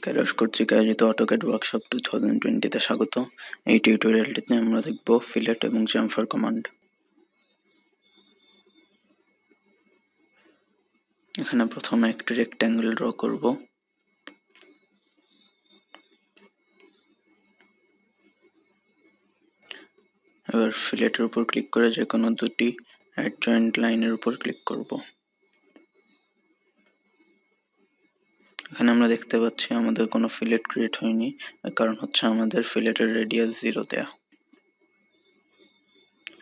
Cadres কর্তৃক আয়োজিত AutoCAD workshop 2020-তে স্বাগত। এই টিউটোরিয়ালটিতে আমরা দেখব ফিলেট এবং চ্যামফার কমান্ড। এখানে প্রথমে একটি রেক্ট্যাঙ্গেল ড্র করব। এবার ফিলেটের উপর ক্লিক করে যে কোনো দুটি অ্যাডজয়েন্ট লাইনের উপর ক্লিক করব। এখানে আমরা দেখতে পাচ্ছি আমাদের কোনো ফিলেট ক্রিয়েট হয়নি, কারণ হচ্ছে আমাদের ফিলেটের রেডিয়াস 0 দেয়া।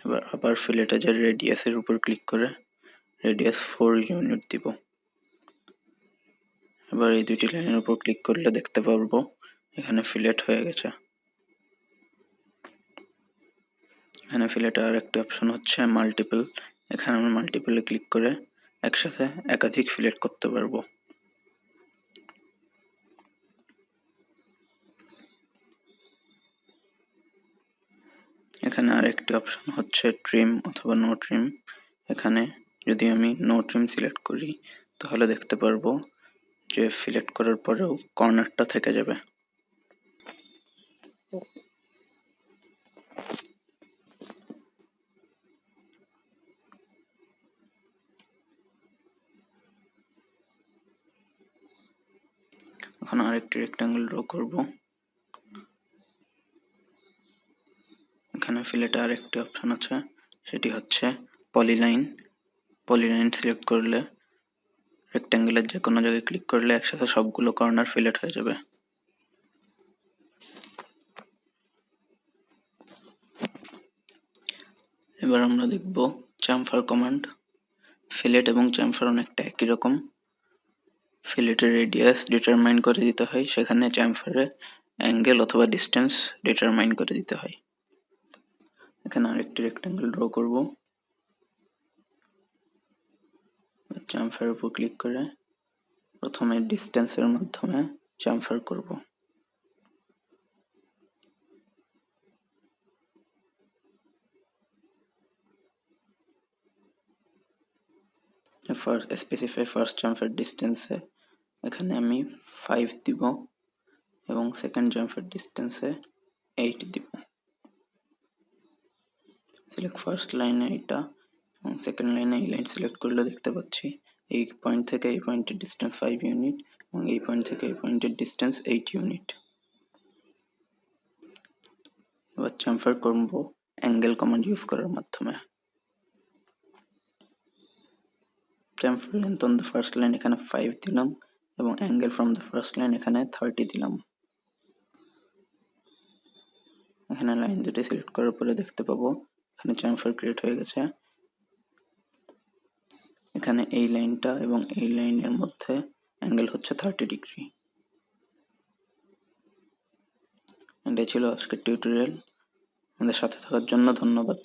এবার আবার ফিলেটে যে রেডিয়াসের উপর ক্লিক করে রেডিয়াস 4 ইউনিট দিব। এবার এই দুটি লাইনের উপর ক্লিক করলে দেখতে পারবো এখানে ফিলেট হয়ে গেছে। এখানে ফিলেটে আর একটা অপশন হচ্ছে মাল্টিপল। এখানে আমরা মাল্টিপলে ক্লিক করে একসাথে একাধিক ফিলেট করতে পারবো। এখানে আর একটি অপশন হচ্ছে ট্রিম অথবা নো ট্রিম। এখানে যদি আমি নো ট্রিম সিলেক্ট করি তাহলে দেখতে পারবো যে ফিলেট করার পরেও কর্নারটা থেকে যাবে। এখন আরেকটি রেক্ট্যাঙ্গেল ড্র করব। এখানে ফিলেটে আরেকটি অপশন আছে, সেটি হচ্ছে পলিলাইন। পলিলাইন সিলেক্ট করলে রেক্ট্যাঙ্গেলের যে কোনো জায়গায় ক্লিক করলে একসাথে সবগুলো কর্নার ফিলেট হয়ে যাবে। এবার আমরা দেখব চামফার কমান্ড। ফিলেট এবং চামফার অনেকটা একই রকম। ফিলেটের রেডিয়াস ডিটারমাইন করে দিতে হয়, সেখানে চামফারে অ্যাঙ্গেল অথবা ডিস্টেন্স ডিটারমাইন করে দিতে হয়। এখানে আরেকটি রেক্ট্যাঙ্গেল ড্র করব। চামফার উপর ক্লিক করে প্রথমে ডিস্টেন্সের মাধ্যমে চামফার করব। স্পেসিফাই ফার্স্ট চামফার ডিস্টেন্সে এখানে আমি 5 দিব এবং সেকেন্ড চামফার ডিস্টেন্সে 8 দিব। সিলেক্ট ফার্স্ট লাইনে এটা এবং সেকেন্ড লাইনে এই লাইন সিলেক্ট করলে দেখতে পাচ্ছি এই পয়েন্ট থেকে এই পয়েন্টের ডিস্টেন্স 5 ইউনিট এবং এই পয়েন্ট থেকে এই পয়েন্টের ডিস্টেন্স 8 ইউনিট। এবার চামফার করব অ্যাঙ্গেল কমান্ড ইউজ করার মাধ্যমে। Chamfer length on the first line এখানে 5 দিলাম এবং angle from the first line এখানে 30 দিলাম। এখানে লাইন দুটি সিলেক্ট করার পরে দেখতে পাবো এখানে chamfer ক্রিয়েট হয়ে গেছে। এখানে এই লাইনটা এবং এই লাইনের মধ্যে অ্যাঙ্গেল হচ্ছে 30 ডিগ্রি। এটাই ছিল আজকের টিউটোরিয়াল। আমাদের সাথে থাকার জন্য ধন্যবাদ।